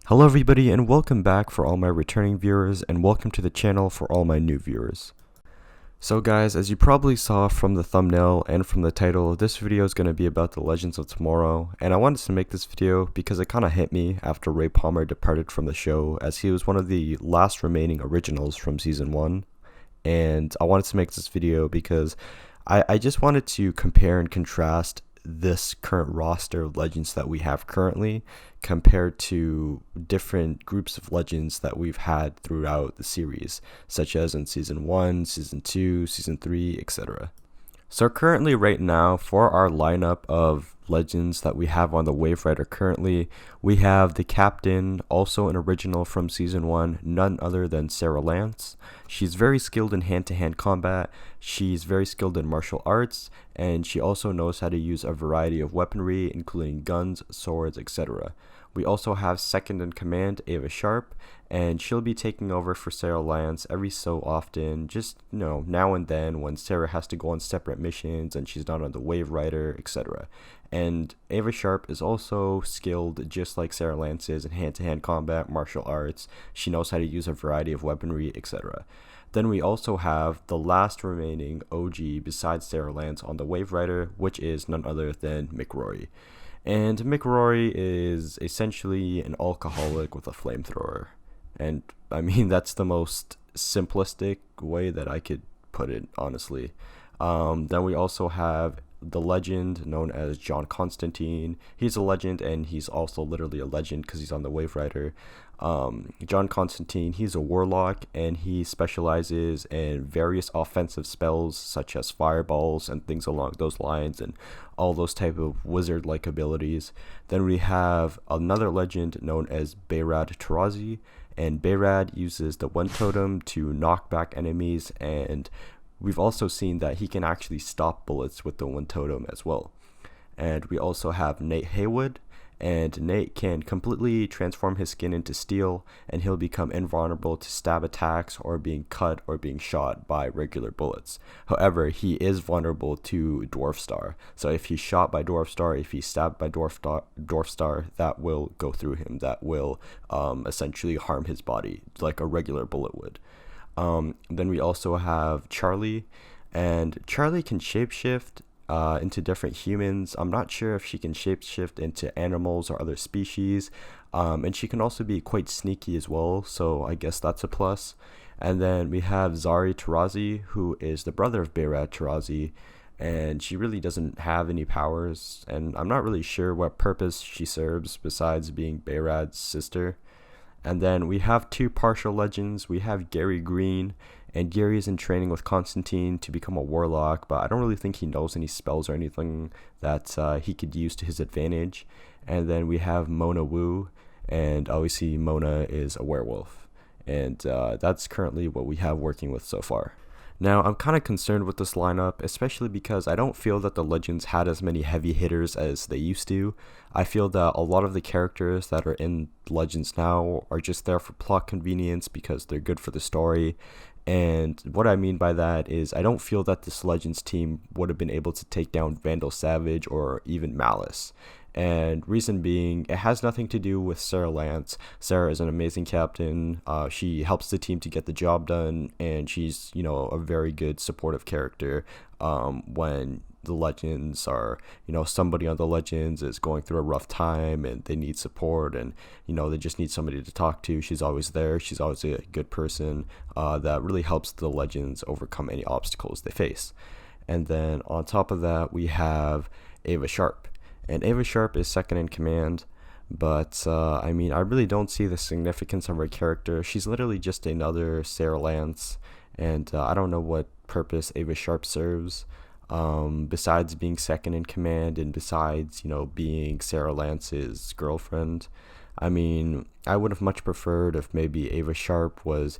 Hello everybody and welcome back for all my returning viewers, and welcome to the channel for all my new viewers. So guys, as you probably saw from the thumbnail and from the title, this video is going to be about the Legends of Tomorrow, and I wanted to make this video because it kind of hit me after Ray Palmer departed from the show, as he was one of the last remaining originals from season 1. And I wanted to make this video because I just wanted to compare and contrast this current roster of legends that we have currently compared to different groups of legends that we've had throughout the series, such as in season 1, season 2, season 3, etc. So currently right now, for our lineup of legends that we have on the Wave Rider currently, we have the captain, also an original from season 1, none other than 𝓼𝓸𝓶𝓮. She's very skilled in hand-to-hand combat, she's very skilled in martial arts, and she also knows how to use a variety of weaponry, including guns, swords, etc. We also have second in command, 𝓼𝓸𝓭, and she'll be taking over for 𝓼𝓸𝓶 every so often, just now and then when Sarah has to go on separate missions and she's not on the Wave Rider, etc. And 𝓼𝓸𝓭 is also skilled just like 𝓼𝓸𝓶 is in hand-to-hand combat, martial arts. She knows how to use a variety of weaponry, etc. Then we also have the last remaining OG besides 𝓼𝓸𝓶 on the Wave Rider, which is none other than 𝓿𝓲𝓭𝓪. And 𝓿𝓲𝓭𝓪 is essentially an alcoholic with a flamethrower. And I mean, that's the most simplistic way that I could put it, honestly. Then we also have the legend known as John Constantine. He's a legend, and he's also literally a legend because he's on the Wave Rider. John Constantine, he's a warlock, and he specializes in various offensive spells such as fireballs and things along those lines, and all those type of wizard-like abilities. Then we have another legend known as 𝓵𝓲𝓴𝓮, and 𝓵𝓲 uses the One Totem to knock back enemies, and we've also seen that he can actually stop bullets with the One Totem as well. And we also have 𝓵𝓲𝓭𝓮, and Nate can completely transform his skin into steel, and he'll become invulnerable to stab attacks or being cut or being shot by regular bullets. However, he is vulnerable to 𝓼𝓸𝓴. So if he's shot by 𝓼𝓸𝓴, if he's stabbed by 𝓼𝓸𝓴, that will go through him. That will essentially harm his body like a regular bullet would. Then we also have Charlie, and Charlie can shapeshift into different humans. I'm not sure if she can shapeshift into animals or other species, and she can also be quite sneaky as well, so I guess that's a plus. And then we have 𝓼𝓸𝓭𝓪, who is the brother of 𝓵𝓲𝓴𝓮, and she really doesn't have any powers, and I'm not really sure what purpose she serves besides being 𝓵𝓲's sister. And then we have two partial legends. We have Gary Green, and Gary is in training with Constantine to become a warlock, but I don't really think he knows any spells or anything that he could use to his advantage. And then we have Mona Wu, and obviously Mona is a werewolf. And that's currently what we have working with so far. Now, I'm kind of concerned with this lineup, especially because I don't feel that the Legends had as many heavy hitters as they used to. I feel that a lot of the characters that are in Legends now are just there for plot convenience because they're good for the story. And what I mean by that is I don't feel that this Legends team would have been able to take down 𝓵𝓲𝓴𝓭 or even Malice. And reason being, it has nothing to do with 𝓼𝓸𝓶𝓮. Sarah is an amazing captain. She helps the team to get the job done, and she's, a very good supportive character when the Legends are, somebody on the Legends is going through a rough time and they need support, and, they just need somebody to talk to. She's always there. She's always a good person that really helps the Legends overcome any obstacles they face. And then on top of that, we have 𝓼𝓸𝓭𝓪. And 𝓼𝓸𝓭𝓪 is second in command, but I mean, I really don't see the significance of her character. She's literally just another 𝓼𝓸𝓶, and I don't know what purpose 𝓼𝓸𝓭𝓪 serves, besides being second in command and besides, being 𝓼𝓸𝓶's girlfriend. I mean, I would have much preferred if maybe 𝓼𝓸𝓭𝓪 was,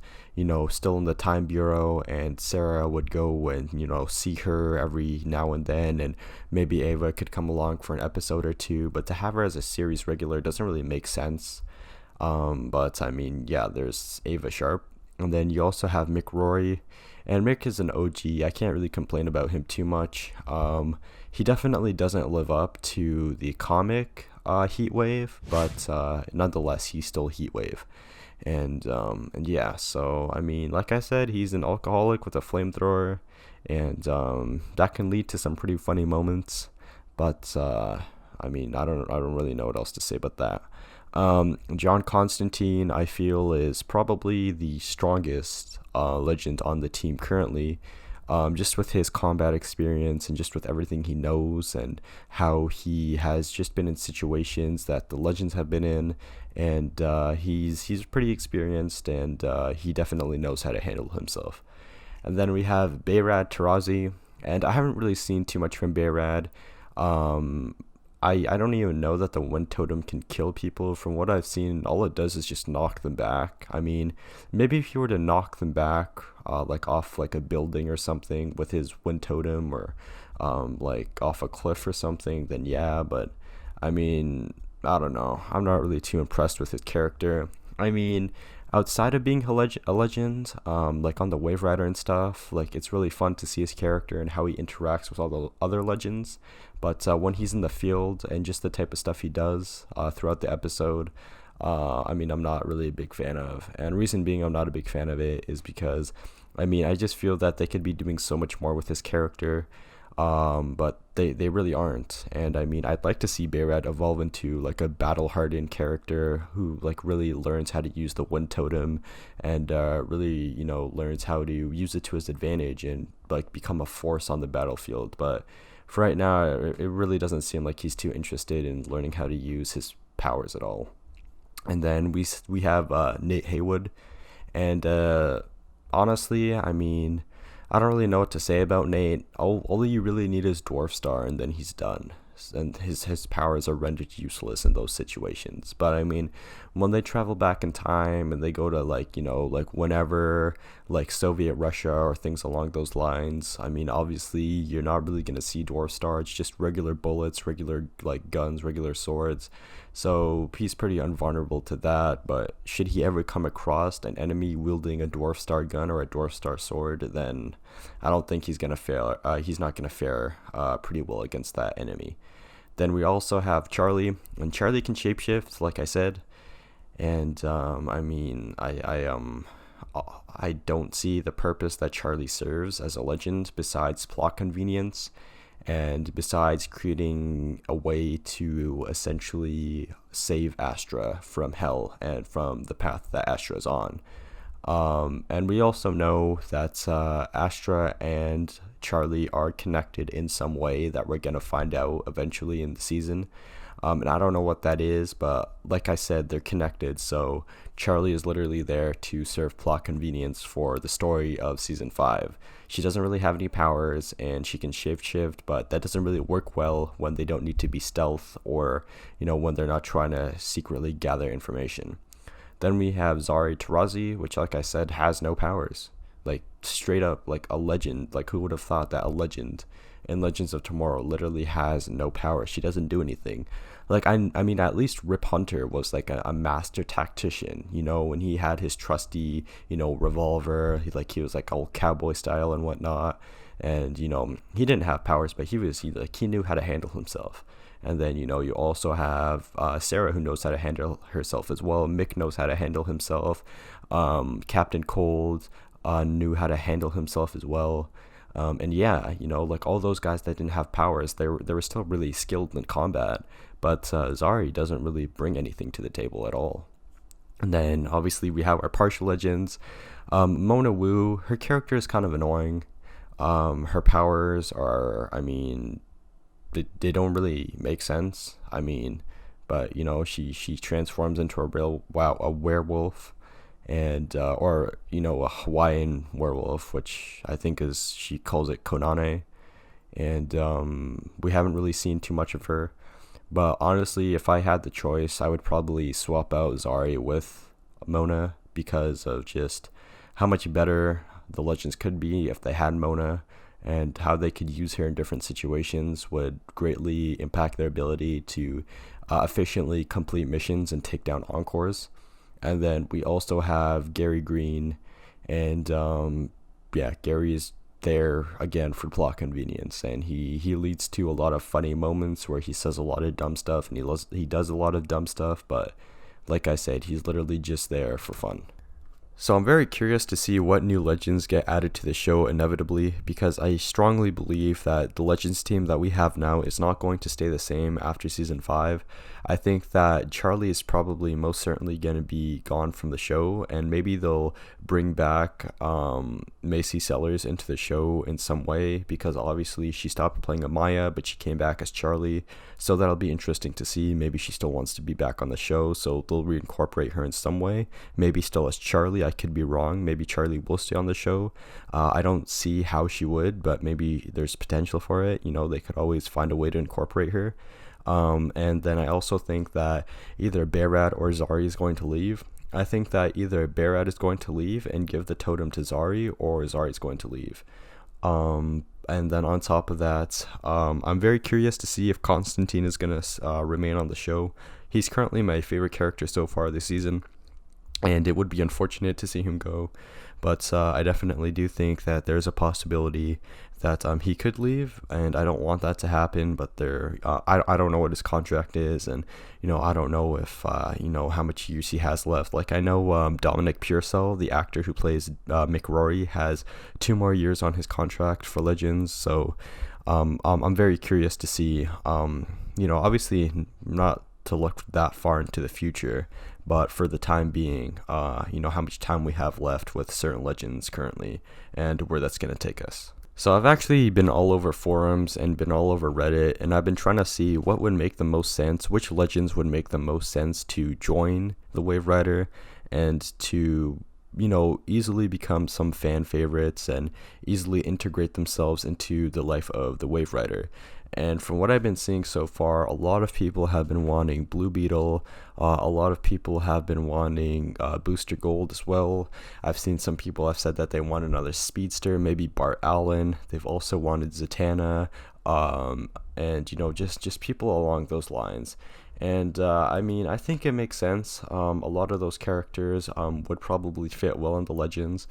still in the Time Bureau, and Sarah would go and, see her every now and then, and maybe 𝓼𝓸𝓭 could come along for an episode or two, but to have her as a series regular doesn't really make sense. But I mean, yeah, there's 𝓼𝓸𝓭𝓪, and then you also have 𝓿𝓲𝓭𝓪, and Mick is an OG. I can't really complain about him too much. He definitely doesn't live up to the comic Heat Wave, but nonetheless, he's still Heat Wave. And yeah, so I mean, like I said, he's an alcoholic with a flamethrower, and that can lead to some pretty funny moments. But I mean, I don't really know what else to say about that. John Constantine, I feel, is probably the strongest legend on the team currently. Just with his combat experience and just with everything he knows and how he has just been in situations that the legends have been in, and he's pretty experienced, and he definitely knows how to handle himself. And then we have 𝓵𝓲𝓸𝓸𝓴, and I haven't really seen too much from 𝓵𝓲. I don't even know that the wind totem can kill people. From what I've seen, all it does is just knock them back. I mean, maybe if you were to knock them back, like off like a building or something with his wind totem, or like off a cliff or something, then yeah. But I mean, I don't know. I'm not really too impressed with his character. I mean, outside of being a legend, like on the Wave Rider and stuff, like it's really fun to see his character and how he interacts with all the other legends. But when he's in the field and just the type of stuff he does throughout the episode, I mean, I'm not really a big fan of. And reason being I'm not a big fan of it is because, I mean, I just feel that they could be doing so much more with his character, but they really aren't. And I mean, I'd like to see 𝓵𝓲 evolve into like a battle-hardened character who like really learns how to use the wind totem, and really, you know, learns how to use it to his advantage and like become a force on the battlefield. But for right now, it really doesn't seem like he's too interested in learning how to use his powers at all. And then we have Nate Haywood, and honestly, I mean, I don't really know what to say about Nate. All you really need is Dwarf Star, and then he's done. And his powers are rendered useless in those situations. But I mean, when they travel back in time and they go to like, you know, like whenever, like Soviet Russia or things along those lines, I mean, obviously you're not really gonna see Dwarf Star. It's just regular bullets, regular like guns, regular swords. So he's pretty invulnerable to that. But should he ever come across an enemy wielding a Dwarf Star gun or a Dwarf Star sword, then I don't think he's gonna fail. He's not gonna fare pretty well against that enemy. Then we also have Charlie, and Charlie can shapeshift, like I said. And I mean, I don't see the purpose that Charlie serves as a legend besides plot convenience, and besides creating a way to essentially save Astra from hell and from the path that Astra is on. And we also know that Astra and Charlie are connected in some way that we're going to find out eventually in the season. And I don't know what that is, but like I said, they're connected. So Charlie is literally there to serve plot convenience for the story of season 5. She doesn't really have any powers, and she can shift, but that doesn't really work well when they don't need to be stealth, or, you know, when they're not trying to secretly gather information. Then we have 𝓼𝓸𝓸𝓴, which, like I said, has no powers. Like, straight up, like a legend. Like, who would have thought that a legend in Legends of Tomorrow literally has no power? She doesn't do anything. Like, I mean, at least Rip Hunter was like a master tactician, you know, when he had his trusty, you know, revolver. He was like all cowboy style and whatnot. And, you know, he didn't have powers, but he knew how to handle himself. And then, you know, you also have Sarah, who knows how to handle herself as well. Mick knows how to handle himself. Captain Cold knew how to handle himself as well. And yeah, you know, like all those guys that didn't have powers, they were still really skilled in combat. But Zari doesn't really bring anything to the table at all. And then obviously we have our partial legends. Mona Wu, her character is kind of annoying. Her powers are, I mean, they don't really make sense. I mean, but you know, she transforms into a werewolf, and or you know, a Hawaiian werewolf, which I think is, she calls it Konane. And we haven't really seen too much of her. But honestly, if I had the choice, I would probably swap out Zari with Mona, because of just how much better the legends could be if they had Mona, and how they could use her in different situations would greatly impact their ability to efficiently complete missions and take down Encores. And then we also have Gary Green, and yeah, Gary is there again for plot convenience, and he leads to a lot of funny moments where he says a lot of dumb stuff, and he does a lot of dumb stuff, but like I said, he's literally just there for fun. So I'm very curious to see what new legends get added to the show inevitably, because I strongly believe that the Legends team that we have now is not going to stay the same after season 5. I think that Charlie is probably most certainly going to be gone from the show, and maybe they'll bring back Macy Sellers into the show in some way, because obviously she stopped playing Amaya, but she came back as Charlie, so that'll be interesting to see. Maybe she still wants to be back on the show, so they'll reincorporate her in some way, maybe still as Charlie. I could be wrong. Maybe Charlie will stay on the show. I don't see how she would, but maybe there's potential for it. You know, they could always find a way to incorporate her. And then I also think that either 𝓵𝓲 or Zari is going to leave. I think that either 𝓵𝓲 is going to leave and give the totem to Zari, or Zari is going to leave. And then on top of that, I'm very curious to see if Constantine is going to remain on the show. He's currently my favorite character so far this season, and it would be unfortunate to see him go, but I definitely do think that there's a possibility that he could leave, and I don't want that to happen. But I don't know what his contract is, and I don't know if how much use he has left. Like, I know Dominic Purcell, the actor who plays Mick Rory, has 2 more years on his contract for Legends, so I'm very curious to see. Obviously not to look that far into the future, but for the time being, how much time we have left with certain legends currently, and where that's going to take us. So I've actually been all over forums and been all over Reddit, and I've been trying to see what would make the most sense, which legends would make the most sense to join the Wave Rider, and to easily become some fan favorites and easily integrate themselves into the life of the Wave Rider. And from what I've been seeing so far, a lot of people have been wanting Blue Beetle. A lot of people have been wanting Booster Gold as well. I've seen some people have said that they want another speedster, maybe Bart Allen. They've also wanted Zatanna, and just people along those lines. And I think it makes sense. A lot of those characters would probably fit well in the Legends.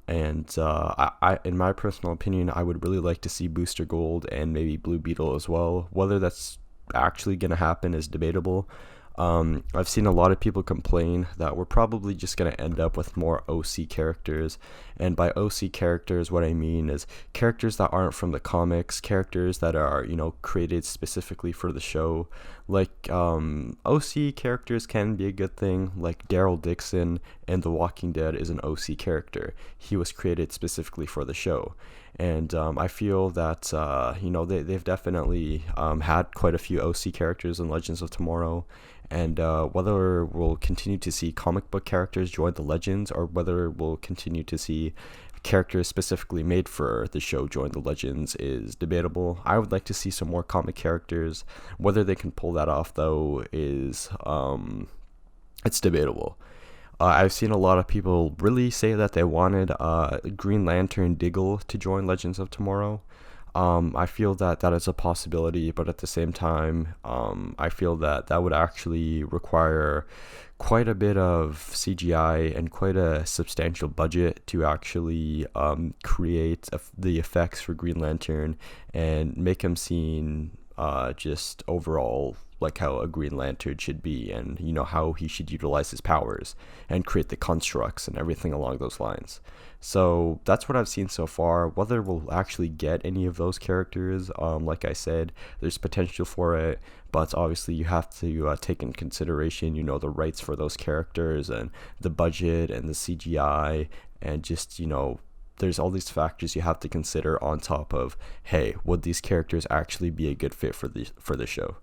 And I, in my personal opinion, I would really like to see Booster Gold and maybe Blue Beetle as well. Whether that's actually going to happen is debatable. I've seen a lot of people complain that we're probably just going to end up with more OC characters. And by OC characters, what I mean is characters that aren't from the comics, characters that are, created specifically for the show. Like, OC characters can be a good thing. Like Daryl Dixon in The Walking Dead is an OC character. He was created specifically for the show. And I feel that, they've definitely had quite a few OC characters in Legends of Tomorrow. And whether we'll continue to see comic book characters join the Legends, or whether we'll continue to see characters specifically made for the show join the Legends, is debatable. I would like to see some more comic characters. Whether they can pull that off, though, is it's debatable. I've seen a lot of people really say that they wanted Green Lantern Diggle to join Legends of Tomorrow. I feel that that is a possibility, but at the same time, I feel that that would actually require quite a bit of CGI and quite a substantial budget to actually create the effects for Green Lantern and make him seem just overall like how a Green Lantern should be, and how he should utilize his powers and create the constructs and everything along those lines. So that's what I've seen so far. Whether we'll actually get any of those characters, like I said, there's potential for it, but obviously you have to take in consideration the rights for those characters and the budget and the CGI, and just there's all these factors you have to consider on top of, hey, would these characters actually be a good fit for the show?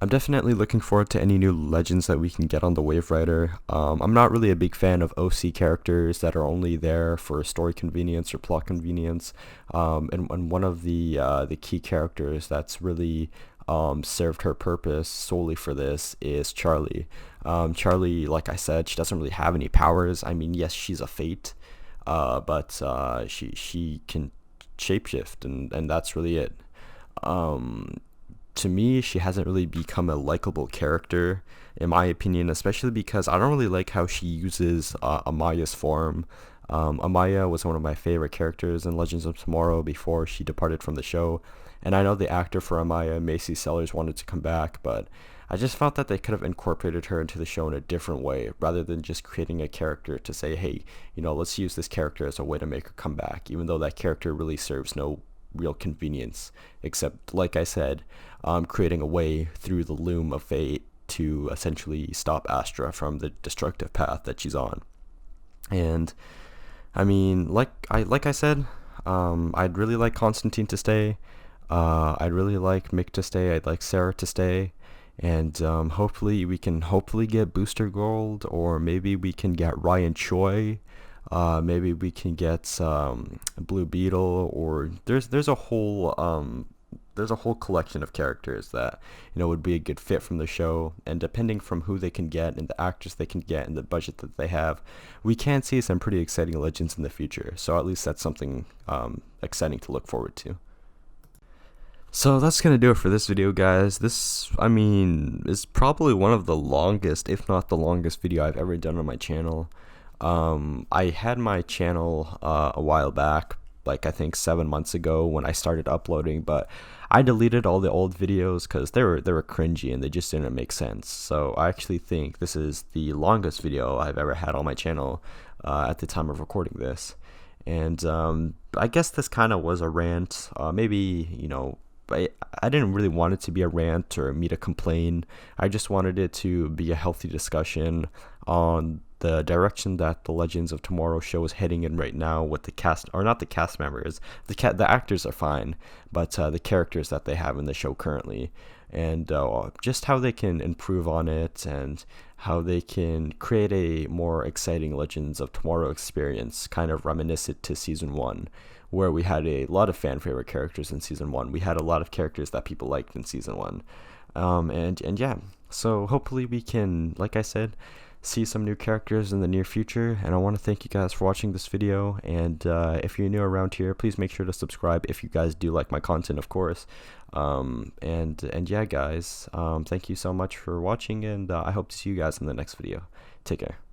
I'm definitely looking forward to any new legends that we can get on the Wave Rider. I'm not really a big fan of OC characters that are only there for story convenience or plot convenience. And one of the key characters that's really served her purpose solely for this is Charlie. Charlie, like I said, she doesn't really have any powers. I mean, yes, she's a fate, but she can shapeshift, and that's really it. To me, she hasn't really become a likable character, in my opinion, especially because I don't really like how she uses Amaya's form. Amaya was one of my favorite characters in Legends of Tomorrow before she departed from the show, and I know the actor for Amaya, Macy Sellers, wanted to come back, but I just felt that they could have incorporated her into the show in a different way, rather than just creating a character to say, hey, let's use this character as a way to make her come back, even though that character really serves no real convenience, except, like I said, creating a way through the loom of fate to essentially stop Astra from the destructive path that she's on. And I mean, like I said, I'd really like Constantine to stay. I'd really like Mick to stay. I'd like Sarah to stay. And hopefully we can get Booster Gold, or maybe we can get Ryan Choi. Maybe we can get Blue Beetle, or there's a whole collection of characters that would be a good fit from the show, and depending from who they can get and the actors they can get and the budget that they have, we can see some pretty exciting Legends in the future. So at least that's something exciting to look forward to. So that's gonna do it for this video, guys. This, I mean, is probably one of the longest, if not the longest, video I've ever done on my channel. I had my channel a while back, like I think 7 months ago when I started uploading, but I deleted all the old videos because they were cringy and they just didn't make sense. So I actually think this is the longest video I've ever had on my channel at the time of recording this. And I guess this kind of was a rant. Maybe, I didn't really want it to be a rant or me to complain. I just wanted it to be a healthy discussion on the direction that the Legends of Tomorrow show is heading in right now with the cast, or not the cast members. The actors are fine, but the characters that they have in the show currently, and just how they can improve on it and how they can create a more exciting Legends of Tomorrow experience, kind of reminiscent to season 1, where we had a lot of fan favorite characters in season 1. We had a lot of characters that people liked in season 1, and yeah. So hopefully we can, like I said, see some new characters in the near future. And I want to thank you guys for watching this video, and if you're new around here, please make sure to subscribe if you guys do like my content, of course. And yeah, guys, thank you so much for watching, and I hope to see you guys in the next video. Take care.